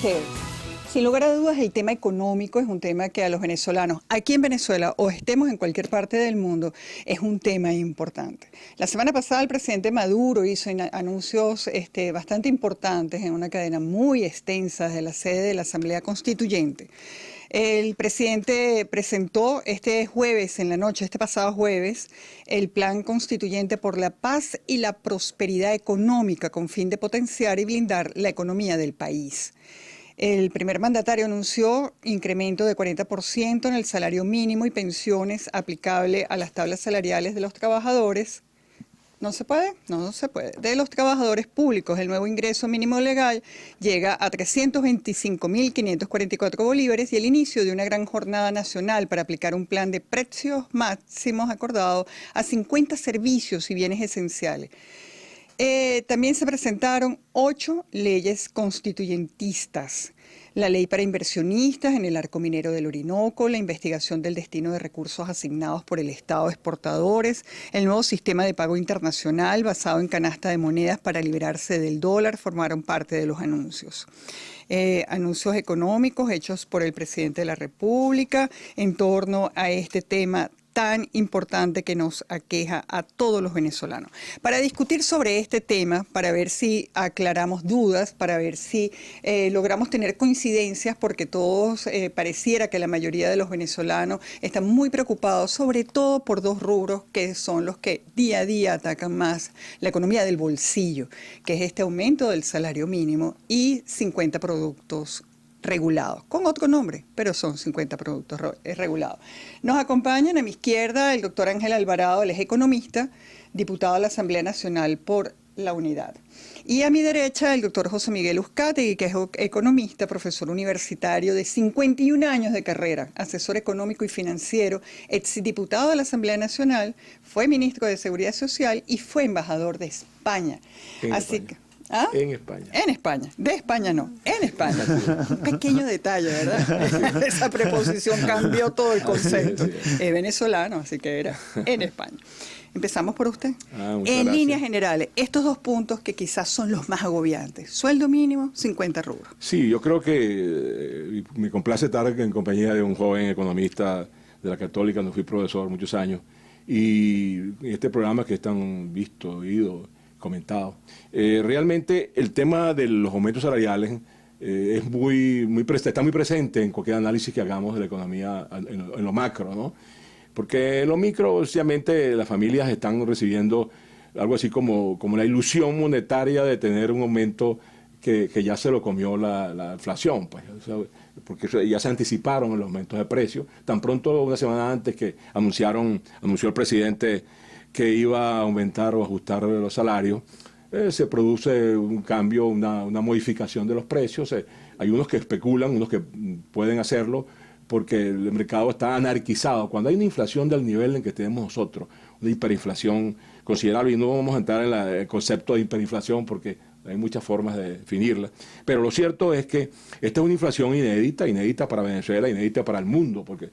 ustedes. Sin lugar a dudas, el tema económico es un tema que a los venezolanos, aquí en Venezuela o estemos en cualquier parte del mundo, es un tema importante. La semana pasada el presidente Maduro hizo anuncios bastante importantes en una cadena muy extensa de la sede de la Asamblea Constituyente. El presidente presentó este jueves en la noche, este pasado jueves, el Plan Constituyente por la Paz y la Prosperidad Económica con fin de potenciar y blindar la economía del país. El primer mandatario anunció incremento de 40% en el salario mínimo y pensiones aplicable a las tablas salariales de los trabajadores. ¿No se puede? No se puede. De los trabajadores públicos, el nuevo ingreso mínimo legal llega a 325.544 bolívares y el inicio de una gran jornada nacional para aplicar un plan de precios máximos acordado a 50 servicios y bienes esenciales. También se presentaron 8 leyes constituyentistas. La ley para inversionistas en el arco minero del Orinoco, la investigación del destino de recursos asignados por el Estado a exportadores, el nuevo sistema de pago internacional basado en canasta de monedas para liberarse del dólar, formaron parte de los anuncios. Anuncios económicos hechos por el presidente de la República en torno a este tema tan importante que nos aqueja a todos los venezolanos. Para discutir sobre este tema, para ver si aclaramos dudas, para ver si logramos tener coincidencias, porque todos pareciera que la mayoría de los venezolanos están muy preocupados, sobre todo por 2 rubros que son los que día a día atacan más la economía del bolsillo, que es este aumento del salario mínimo y 50 productos regulados, con otro nombre, pero son 50 productos regulados. Nos acompañan a mi izquierda el doctor Ángel Alvarado, él es economista, diputado a la Asamblea Nacional por la Unidad. Y a mi derecha el doctor José Miguel Uzcategui, que es economista, profesor universitario de 51 años de carrera, asesor económico y financiero, exdiputado de la Nacional, fue ministro de Seguridad Social y fue embajador de España. Así que ¿ah? En España. En España. De España no, en España. Un pequeño detalle, ¿verdad? Esa preposición cambió todo el concepto. Es venezolano, así que era en España. Empezamos por usted. En líneas generales, estos 2 puntos que quizás son los más agobiantes. Sueldo mínimo, 50 rubros. Sí, yo creo que me complace estar en compañía de un joven economista de la Católica, donde fui profesor muchos años. Y este programa que es tan visto, oído, comentado. Realmente el tema de los aumentos salariales está muy presente en cualquier análisis que hagamos de la economía en lo macro, ¿no? Porque en lo micro, obviamente, las familias están recibiendo algo así como la ilusión monetaria de tener un aumento que ya se lo comió la inflación, pues, o sea, porque ya se anticiparon los aumentos de precios. Tan pronto, una semana antes que anunció el presidente que iba a aumentar o ajustar los salarios, se produce un cambio, una modificación de los precios. Hay unos que especulan, unos que pueden hacerlo, porque el mercado está anarquizado. Cuando hay una inflación del nivel en que tenemos nosotros, una hiperinflación considerable, y no vamos a entrar en el concepto de hiperinflación porque hay muchas formas de definirla, pero lo cierto es que esta es una inflación inédita para Venezuela, inédita para el mundo, porque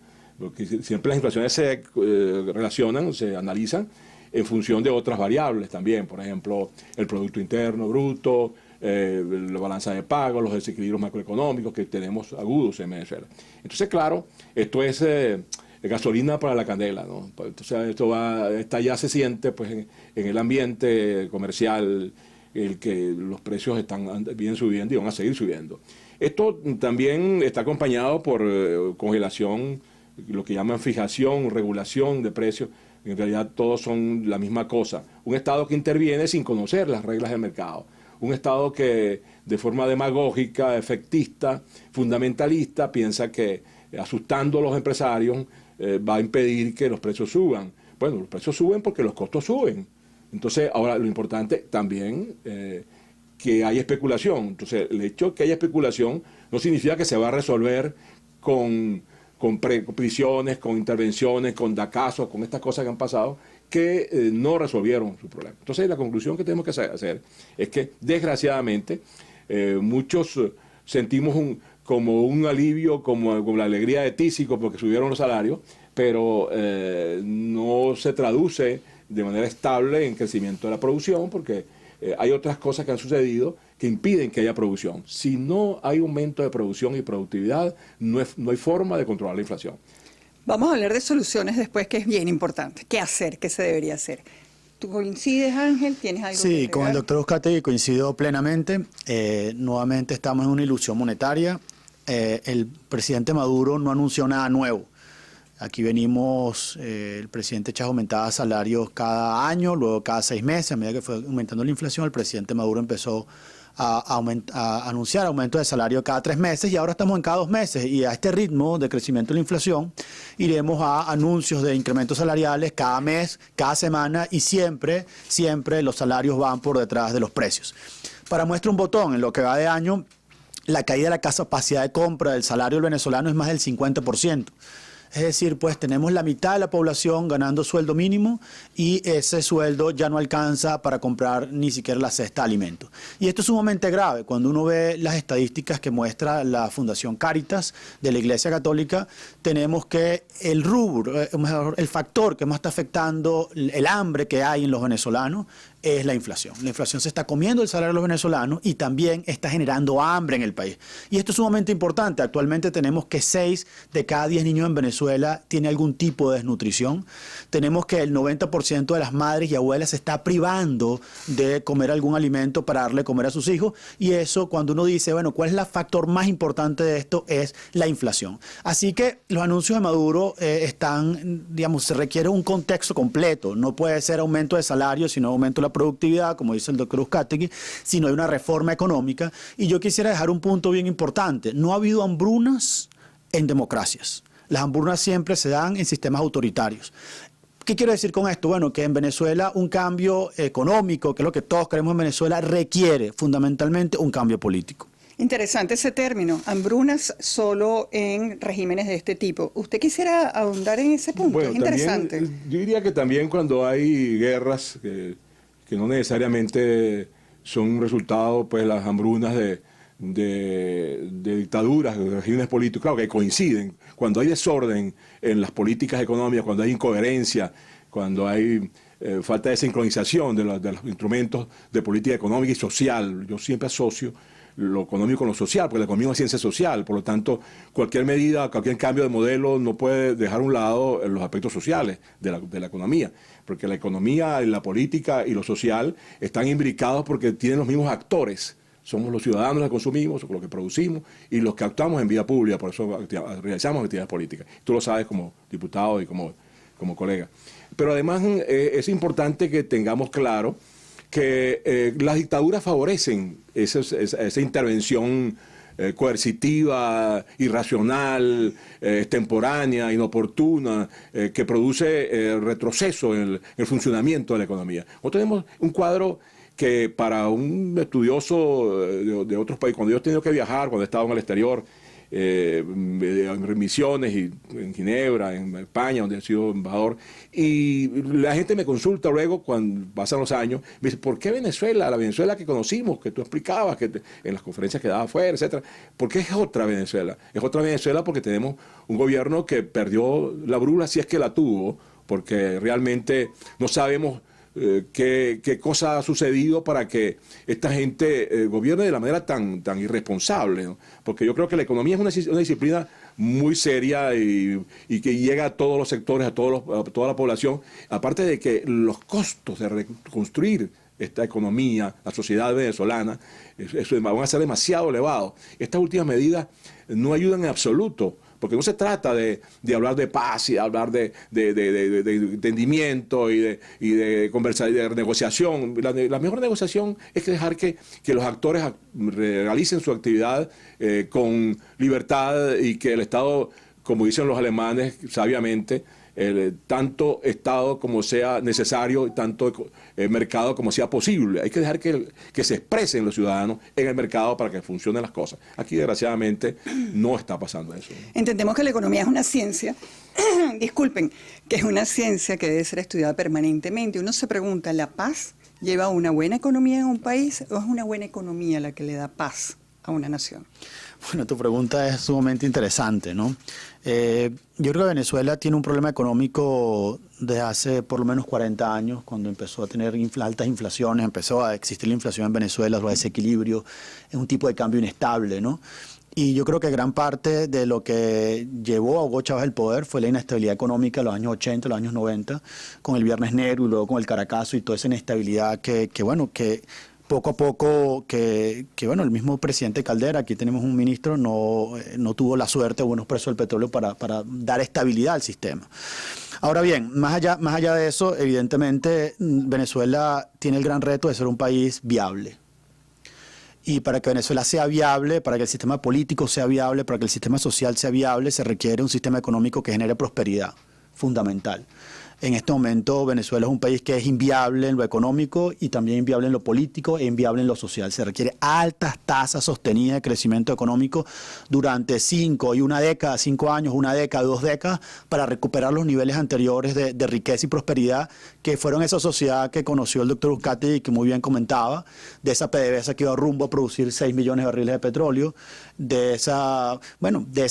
siempre las inflaciones se relacionan, se analizan en función de otras variables también, por ejemplo, el Producto Interno Bruto, la balanza de pagos, los desequilibrios macroeconómicos que tenemos agudos en Venezuela. Entonces, claro, esto es gasolina para la candela, ¿no? Entonces, esta ya se siente pues, en el ambiente comercial, el que los precios vienen subiendo y van a seguir subiendo. Esto también está acompañado por congelación, lo que llaman fijación, regulación de precios. En realidad todos son la misma cosa. Un Estado que interviene sin conocer las reglas del mercado. Un Estado que de forma demagógica, efectista, fundamentalista, piensa que asustando a los empresarios va a impedir que los precios suban. Bueno, los precios suben porque los costos suben. Entonces, ahora lo importante también que hay especulación. Entonces, el hecho de que haya especulación no significa que se va a resolver con prisiones, con intervenciones, con DACASos, con estas cosas que han pasado, que no resolvieron su problema. Entonces, la conclusión que tenemos que hacer es que, desgraciadamente, muchos sentimos como un alivio, como la alegría de Tísico porque subieron los salarios, pero no se traduce de manera estable en crecimiento de la producción, porque hay otras cosas que han sucedido que impiden que haya producción. Si no hay aumento de producción y productividad, no hay forma de controlar la inflación. Vamos a hablar de soluciones después, que es bien importante. ¿Qué hacer? ¿Qué se debería hacer? ¿Tú coincides, Ángel? ¿Tienes algo que Sí, agregar? con el doctor Uzcategui coincido plenamente. Nuevamente estamos en una ilusión monetaria. El presidente Maduro no anunció nada nuevo. Aquí venimos, el presidente Chávez aumentaba salarios cada año, luego cada 6 meses. A medida que fue aumentando la inflación, el presidente Maduro empezó a anunciar aumento de salario cada 3 meses y ahora estamos en cada 2 meses. Y a este ritmo de crecimiento de la inflación iremos a anuncios de incrementos salariales cada mes, cada semana y siempre los salarios van por detrás de los precios. Para muestra un botón, en lo que va de año, la caída de la capacidad de compra del salario del venezolano es más del 50%. Es decir, pues tenemos la mitad de la población ganando sueldo mínimo y ese sueldo ya no alcanza para comprar ni siquiera la cesta de alimentos. Y esto es sumamente grave. Cuando uno ve las estadísticas que muestra la Fundación Cáritas de la Iglesia Católica, tenemos que el rubro, el factor que más está afectando el hambre que hay en los venezolanos es la inflación. La inflación se está comiendo el salario de los venezolanos y también está generando hambre en el país. Y esto es sumamente importante. Actualmente tenemos que 6 de cada 10 niños en Venezuela tiene algún tipo de desnutrición. Tenemos que el 90% de las madres y abuelas se está privando de comer algún alimento para darle comer a sus hijos. Y eso, cuando uno dice, bueno, ¿cuál es el factor más importante de esto? Es la inflación. Así que los anuncios de Maduro están, digamos, se requiere un contexto completo. No puede ser aumento de salario, sino aumento de la productividad, como dice el doctor Uzcategui, sino hay una reforma económica. Y yo quisiera dejar un punto bien importante. No ha habido hambrunas en democracias. Las hambrunas siempre se dan en sistemas autoritarios. ¿Qué quiero decir con esto? Bueno, que en Venezuela un cambio económico, que es lo que todos queremos en Venezuela, requiere fundamentalmente un cambio político. Interesante ese término, hambrunas solo en regímenes de este tipo. ¿Usted quisiera ahondar en ese punto? Bueno, es interesante. También, yo diría que también cuando hay guerras que no necesariamente son un resultado, pues las hambrunas de dictaduras, de regímenes políticos, claro que coinciden. Cuando hay desorden en las políticas económicas, cuando hay incoherencia, cuando hay falta de sincronización de los instrumentos de política económica y social, yo siempre asocio lo económico con lo social, porque la economía es una ciencia social, por lo tanto, cualquier medida, cualquier cambio de modelo no puede dejar a un lado los aspectos sociales de la economía, porque la economía, la política y lo social están imbricados porque tienen los mismos actores. Somos los ciudadanos los que consumimos, los que producimos y los que actuamos en vida pública, por eso realizamos actividades políticas. Tú lo sabes como diputado y como colega. Pero además es importante que tengamos claro que las dictaduras favorecen esa intervención coercitiva, irracional, extemporánea, inoportuna, que produce retroceso en el funcionamiento de la economía. Nosotros tenemos un cuadro que para un estudioso de otros países, cuando yo he tenido que viajar, cuando he estado en el exterior, en misiones y en Ginebra, en España, donde he sido embajador, y la gente me consulta luego, cuando pasan los años, me dice, ¿por qué Venezuela? La Venezuela que conocimos, que tú explicabas en las conferencias que daba afuera, etcétera, ¿por qué es otra Venezuela? Es otra Venezuela porque tenemos un gobierno que perdió la brújula, si es que la tuvo, porque realmente no sabemos qué cosa ha sucedido para que esta gente gobierne de la manera tan irresponsable, ¿no? Porque yo creo que la economía es una disciplina muy seria y que llega a todos los sectores, a toda la población, aparte de que los costos de reconstruir esta economía, la sociedad venezolana, van a ser demasiado elevados. Estas últimas medidas no ayudan en absoluto, porque no se trata de hablar de paz y de hablar de entendimiento y de conversar y de negociación. La mejor negociación es que dejar que los actores realicen su actividad con libertad y que el Estado, como dicen los alemanes sabiamente, tanto Estado como sea necesario y tanto mercado como sea posible. Hay que dejar que se expresen los ciudadanos en el mercado para que funcionen las cosas. Aquí, desgraciadamente, no está pasando eso. Entendemos que la economía es una ciencia, disculpen, que es una ciencia que debe ser estudiada permanentemente. Uno se pregunta, ¿la paz lleva a una buena economía en un país o es una buena economía la que le da paz a una nación? Bueno, tu pregunta es sumamente interesante, ¿no? Yo creo que Venezuela tiene un problema económico desde hace por lo menos 40 años, cuando empezó a tener altas inflaciones, empezó a existir la inflación en Venezuela, los desequilibrios, es un tipo de cambio inestable, ¿no? Y yo creo que gran parte de lo que llevó a Hugo Chávez al poder fue la inestabilidad económica de los años 80, los años 90, con el Viernes Negro y luego con el Caracazo y toda esa inestabilidad que poco a poco, bueno, el mismo presidente Caldera, aquí tenemos un ministro, no tuvo la suerte de buenos precios del petróleo para dar estabilidad al sistema. Ahora bien, más allá de eso, evidentemente Venezuela tiene el gran reto de ser un país viable. Y para que Venezuela sea viable, para que el sistema político sea viable, para que el sistema social sea viable, se requiere un sistema económico que genere prosperidad, fundamental. En este momento Venezuela es un país que es inviable en lo económico y también inviable en lo político e inviable en lo social. Se requiere altas tasas sostenidas de crecimiento económico durante 5 años, una década, 2 décadas, para recuperar los niveles anteriores de riqueza y prosperidad que fueron esa sociedad que conoció el doctor Uzcategui y que muy bien comentaba, de esa PDVSA que iba rumbo a producir 6 millones de barriles de petróleo, de esa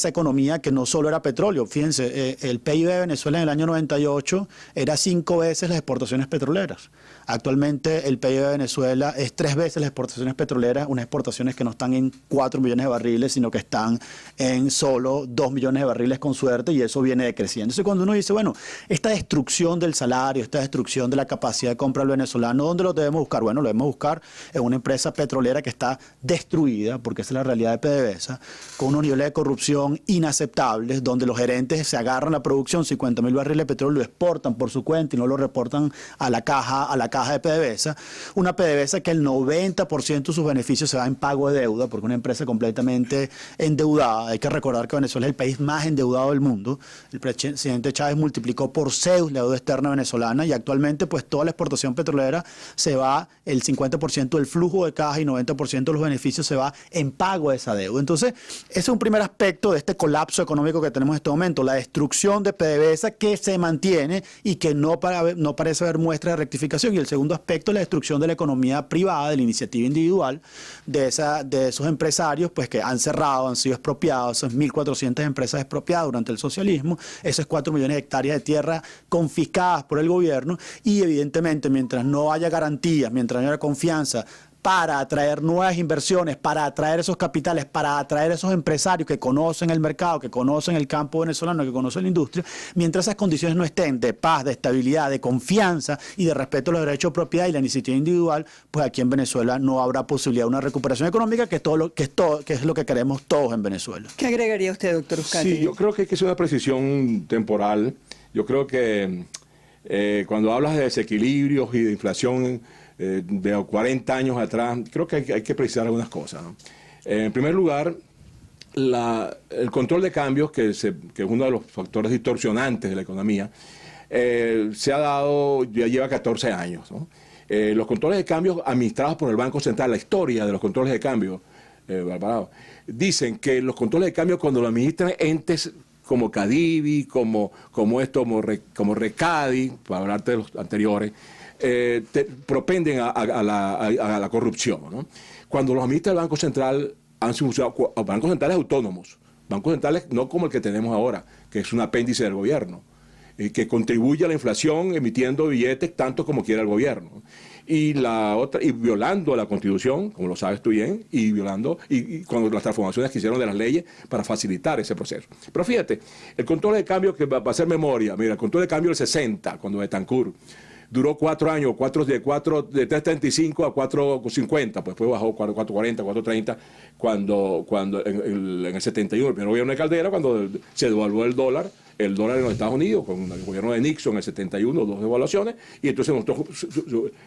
economía que no solo era petróleo. Fíjense, el PIB de Venezuela en el año 98 era 5 veces las exportaciones petroleras. Actualmente el PIB de Venezuela es 3 veces las exportaciones petroleras, unas exportaciones que no están en 4 millones de barriles, sino que están en solo 2 millones de barriles con suerte, y eso viene decreciendo. Entonces cuando uno dice, bueno, esta destrucción del salario, esta destrucción de la capacidad de compra del venezolano, ¿dónde lo debemos buscar? Bueno, lo debemos buscar en una empresa petrolera que está destruida, porque esa es la realidad de PDVSA, con unos niveles de corrupción inaceptables, donde los gerentes se agarran la producción, 50.000 barriles de petróleo, lo exportan por su cuenta y no lo reportan a la caja de PDVSA, una PDVSA que el 90% de sus beneficios se va en pago de deuda, porque una empresa completamente endeudada. Hay que recordar que Venezuela es el país más endeudado del mundo. El presidente Chávez multiplicó por 6 la deuda externa venezolana y actualmente pues toda la exportación petrolera se va, el 50% del flujo de caja y 90% de los beneficios se va en pago de esa deuda. Entonces, ese es un primer aspecto de este colapso económico que tenemos en este momento, la destrucción de PDVSA que se mantiene y que no parece haber muestra de rectificación. Y el segundo aspecto es la destrucción de la economía privada, de la iniciativa individual, de esos empresarios pues que han cerrado, han sido expropiados, esas 1.400 empresas expropiadas durante el socialismo, esos 4 millones de hectáreas de tierra confiscadas por el gobierno, y evidentemente mientras no haya garantías, mientras no haya confianza para atraer nuevas inversiones, para atraer esos capitales, para atraer esos empresarios que conocen el mercado, que conocen el campo venezolano, que conocen la industria, mientras esas condiciones no estén de paz, de estabilidad, de confianza y de respeto a los derechos de propiedad y la iniciativa individual, pues aquí en Venezuela no habrá posibilidad de una recuperación económica, que es lo que queremos todos en Venezuela. ¿Qué agregaría usted, doctor Uzcategui? Sí, yo creo que hay que hacer una precisión temporal. Yo creo que cuando hablas de desequilibrios y de inflación de 40 años atrás, creo que hay que precisar algunas cosas, ¿no? En primer lugar, el control de cambios, que es uno de los factores distorsionantes de la economía, se ha dado, ya lleva 14 años, ¿no? Los controles de cambios administrados por el Banco Central, la historia de los controles de cambio, Alvarado, dicen que los controles de cambio, cuando lo administran entes como Cadivi, como Recadi, para hablarte de los anteriores, propenden a la corrupción, ¿no? Cuando los administra el Banco Central, han sido bancos centrales autónomos, bancos centrales no como el que tenemos ahora, que es un apéndice del gobierno, que contribuye a la inflación emitiendo billetes tanto como quiera el gobierno. Y violando la Constitución, como lo sabes tú bien, y violando cuando las transformaciones que hicieron de las leyes para facilitar ese proceso. Pero fíjate, el control de cambio, que va a ser memoria, mira, el control de cambio del 60, cuando Betancur duró 4 años, de 3.35 a 4.50, pues después bajó 4.40, 4.30, cuando en el 71, el primer gobierno de Caldera, cuando se devaluó el dólar en los Estados Unidos, con el gobierno de Nixon en el 71, 2 devaluaciones, y entonces nosotros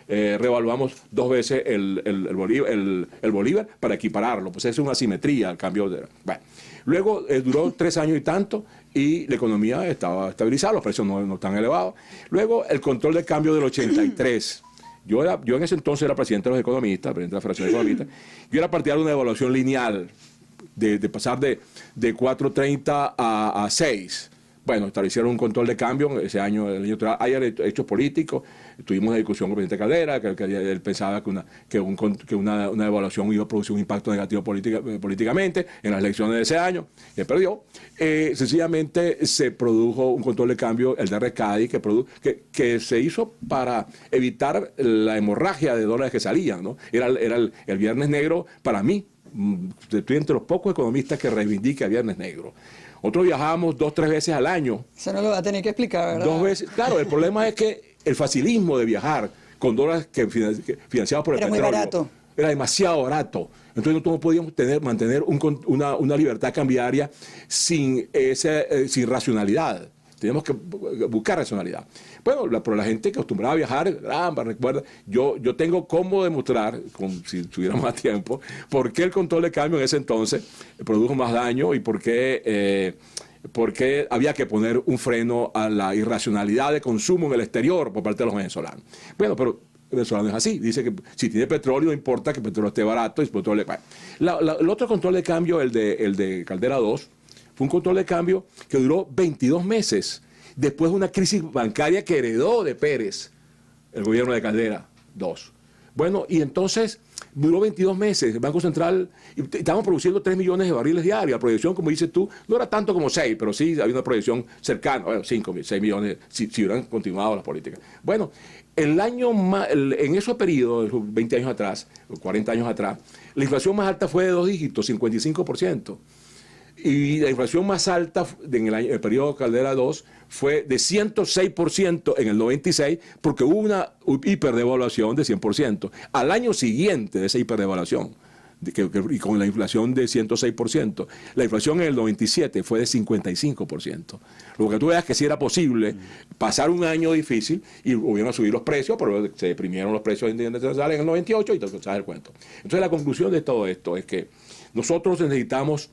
revaluamos 2 veces el Bolívar para equipararlo, pues es una asimetría al cambio de... Bueno, luego duró 3 años y tanto, y la economía estaba estabilizada, los precios no tan elevados. Luego el control de cambio del 83. Yo en ese entonces era presidente de los economistas, presidente de la Federación de Economistas. Yo era partidario de una evaluación lineal, de pasar de 4.30 a 6, Bueno, establecieron un control de cambio ese año, el año electoral. Hay hechos políticos. Tuvimos una discusión con el presidente Caldera, que él pensaba que una devaluación iba a producir un impacto negativo políticamente en las elecciones de ese año. Él perdió. Sencillamente se produjo un control de cambio, el de Recadi, que se hizo para evitar la hemorragia de dólares que salían, ¿no? Era el Viernes Negro para mí. Estoy entre los pocos economistas que reivindica el Viernes Negro. Nosotros viajábamos 2 o 3 veces al año. Eso no lo va a tener que explicar, ¿verdad? 2 veces. Claro, el problema es que el facilismo de viajar con dólares financiados por el petróleo muy barato. era demasiado barato. Entonces nosotros no podíamos mantener una libertad cambiaria sin racionalidad. Teníamos que buscar racionalidad. Bueno, pero la gente que acostumbraba a viajar, recuerda, yo tengo cómo demostrar, si tuviera más tiempo, por qué el control de cambio en ese entonces produjo más daño y por qué había que poner un freno a la irracionalidad de consumo en el exterior por parte de los venezolanos. Bueno, pero el venezolano es así. Dice que si tiene petróleo, no importa que el petróleo esté barato. El otro control de cambio, el de Caldera 2, fue un control de cambio que duró 22 meses, después de una crisis bancaria que heredó de Pérez, el gobierno de Caldera 2. Bueno, y entonces duró 22 meses. El Banco Central, estábamos produciendo 3 millones de barriles diarios. La proyección, como dices tú, no era tanto como 6, pero sí había una proyección cercana, 5, 6 millones, si hubieran continuado las políticas. Bueno, en ese periodo, 20 años atrás, 40 años atrás, la inflación más alta fue de 2 dígitos, 55%. Y la inflación más alta en el periodo Caldera 2 fue de 106% en el 96, porque hubo una hiperdevaluación de 100%. Al año siguiente de esa hiperdevaluación, y con la inflación de 106%, la inflación en el 97 fue de 55%. Lo que tú veas que sí era posible pasar un año difícil y volvieron a subir los precios, pero se deprimieron los precios internacionales en el 98 y te sabes el cuento. Entonces la conclusión de todo esto es que nosotros necesitamos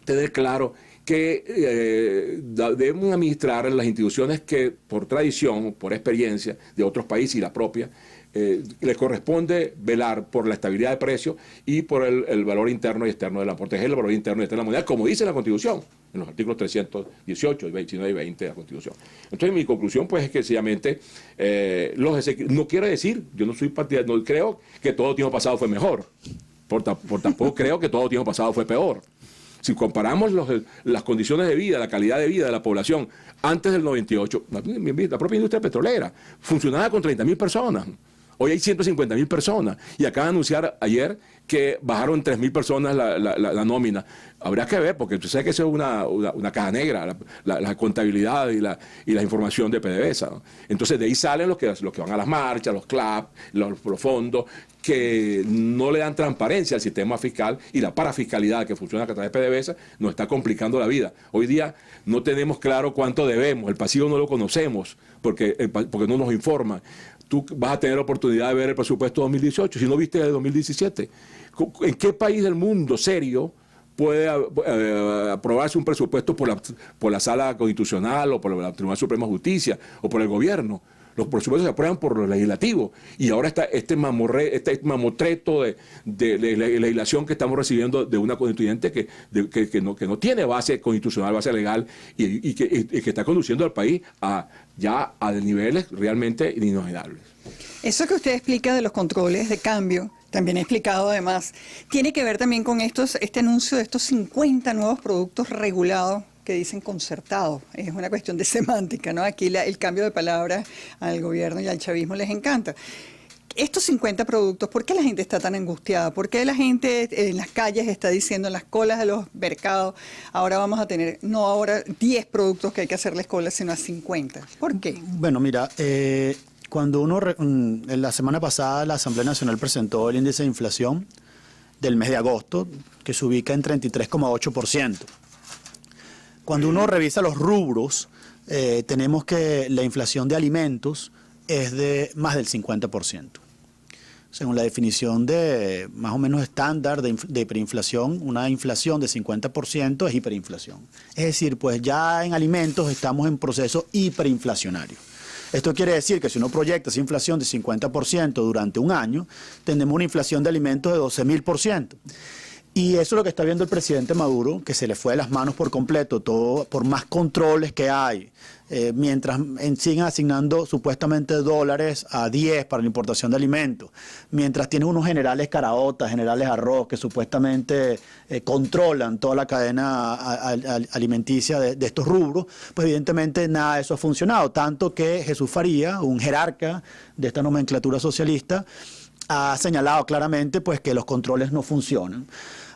tener claro que debemos administrar las instituciones que por tradición, por experiencia de otros países y la propia, les corresponde velar por la estabilidad de precios y por el valor interno y externo de la proteger el valor interno y externo de la moneda, como dice la Constitución, en los artículos 318, 29 y 20 de la Constitución. Entonces mi conclusión pues es que sencillamente no quiere decir, yo no soy partidario, no creo que todo tiempo pasado fue mejor, por tampoco creo que todo tiempo pasado fue peor. Si comparamos las condiciones de vida, la calidad de vida de la población antes del 98, la propia industria petrolera funcionaba con 30.000 personas. Hoy hay 150.000 personas. Y acaban de anunciar ayer que bajaron 3.000 personas la nómina. Habría que ver, porque tú sabes que eso es una caja negra, la contabilidad y la información de PDVSA, ¿no? Entonces de ahí salen los que van a las marchas, los CLAP, los fondos, que no le dan transparencia al sistema fiscal, y la parafiscalidad que funciona a través de PDVSA nos está complicando la vida. Hoy día no tenemos claro cuánto debemos, el pasivo no lo conocemos porque no nos informan. Tú vas a tener la oportunidad de ver el presupuesto 2018, si no viste el de 2017. ¿En qué país del mundo serio puede aprobarse un presupuesto por la Sala Constitucional o por el Tribunal Supremo de Justicia o por el gobierno? Los presupuestos se aprueban por los legislativos y ahora está este mamotreto de legislación que estamos recibiendo de una constituyente que no tiene base constitucional, base legal y que está conduciendo al país a niveles realmente inimaginables. Eso que usted explica de los controles de cambio, también he explicado además, tiene que ver también con este anuncio de estos 50 nuevos productos regulados que dicen concertados. Es una cuestión de semántica, ¿no? Aquí el cambio de palabras al gobierno y al chavismo les encanta. Estos 50 productos, ¿por qué la gente está tan angustiada? ¿Por qué la gente en las calles está diciendo, en las colas de los mercados, ahora vamos a tener, no ahora 10 productos que hay que hacerles colas, sino a 50? ¿Por qué? Bueno, mira, cuando la semana pasada la Asamblea Nacional presentó el índice de inflación del mes de agosto, que se ubica en 33,8%. Cuando uno revisa los rubros, tenemos que la inflación de alimentos es de más del 50%. Según la definición de más o menos estándar de hiperinflación, una inflación de 50% es hiperinflación. Es decir, pues ya en alimentos estamos en proceso hiperinflacionario. Esto quiere decir que si uno proyecta esa inflación de 50% durante un año, tenemos una inflación de alimentos de 12.000%. Y eso es lo que está viendo el presidente Maduro, que se le fue de las manos por completo, todo por más controles que hay. Mientras siguen asignando supuestamente dólares a 10 para la importación de alimentos, mientras tienen unos generales caraotas, generales arroz, que supuestamente controlan toda la cadena alimenticia de estos rubros, pues evidentemente nada de eso ha funcionado, tanto que Jesús Faría, un jerarca de esta nomenclatura socialista, ha señalado claramente pues que los controles no funcionan.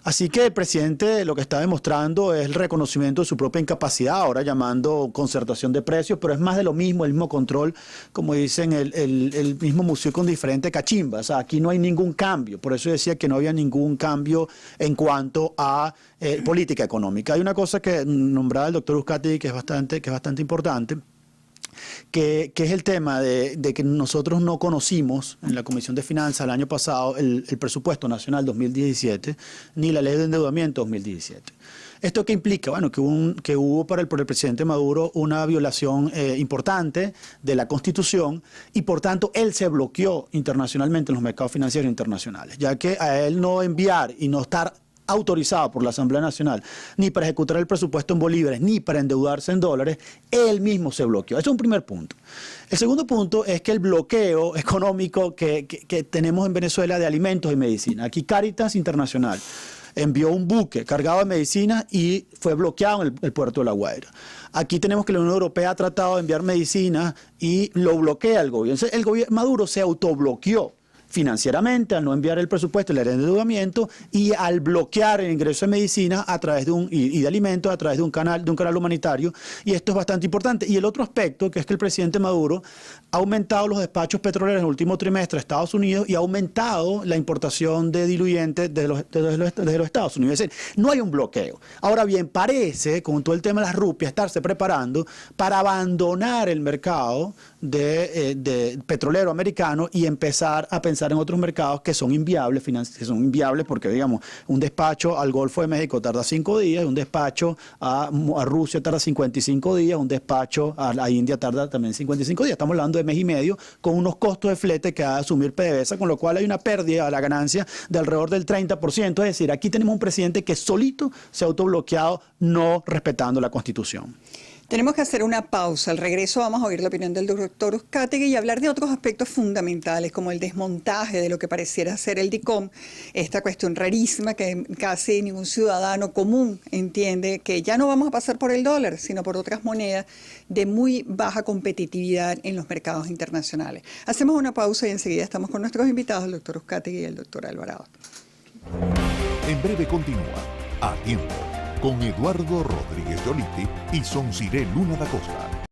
Así que el presidente lo que está demostrando es el reconocimiento de su propia incapacidad, ahora llamando concertación de precios, pero es más de lo mismo, el mismo control, como dicen, el mismo museo con diferente cachimba. O sea, aquí no hay ningún cambio, por eso decía que no había ningún cambio en cuanto a política económica. Hay una cosa que nombraba el doctor Uzcategui que es bastante importante, que es el tema de que nosotros no conocimos en la Comisión de Finanzas el año pasado el presupuesto nacional 2017 ni la ley de endeudamiento 2017. ¿Esto qué implica? Bueno, que hubo por el presidente Maduro una violación importante de la Constitución y por tanto él se bloqueó internacionalmente en los mercados financieros internacionales, ya que a él no enviar y no estar autorizado por la Asamblea Nacional ni para ejecutar el presupuesto en bolívares ni para endeudarse en dólares, él mismo se bloqueó. Ese es un primer punto. El segundo punto es que el bloqueo económico que tenemos en Venezuela de alimentos y medicina. Aquí Cáritas Internacional envió un buque cargado de medicinas y fue bloqueado en el puerto de La Guaira. Aquí tenemos que la Unión Europea ha tratado de enviar medicinas y lo bloquea el gobierno. Entonces, el gobierno Maduro se autobloqueó financieramente al no enviar el presupuesto, el endeudamiento y al bloquear el ingreso de medicina a través de y de alimentos a través de un canal humanitario, y esto es bastante importante. Y el otro aspecto, que es que el presidente Maduro ha aumentado los despachos petroleros en el último trimestre de Estados Unidos y ha aumentado la importación de diluyentes de los Estados Unidos. Es decir, no hay un bloqueo. Ahora bien, parece, con todo el tema de las rupias, estarse preparando para abandonar el mercado de petrolero americano y empezar a pensar en otros mercados que son inviables, porque, digamos, un despacho al Golfo de México tarda 5 días, un despacho a Rusia tarda 55 días, un despacho a la India tarda también 55 días. Estamos hablando de mes y medio con uunos costos de flete que va a asumir PDVSA, con lo cual hay una pérdida a la ganancia de alrededor del 30%. Es decir, aquí tenemos un presidente que solito se ha autobloqueado, no respetando la Constitución. Tenemos que hacer una pausa. Al regreso vamos a oír la opinión del doctor Uzcategui y hablar de otros aspectos fundamentales, como el desmontaje de lo que pareciera ser el DICOM, esta cuestión rarísima que casi ningún ciudadano común entiende, que ya no vamos a pasar por el dólar, sino por otras monedas de muy baja competitividad en los mercados internacionales. Hacemos una pausa y enseguida estamos con nuestros invitados, el doctor Uzcategui y el doctor Alvarado. En breve continúa A Tiempo, con Eduardo Rodríguez Yoliti y Sonciré Luna da Costa.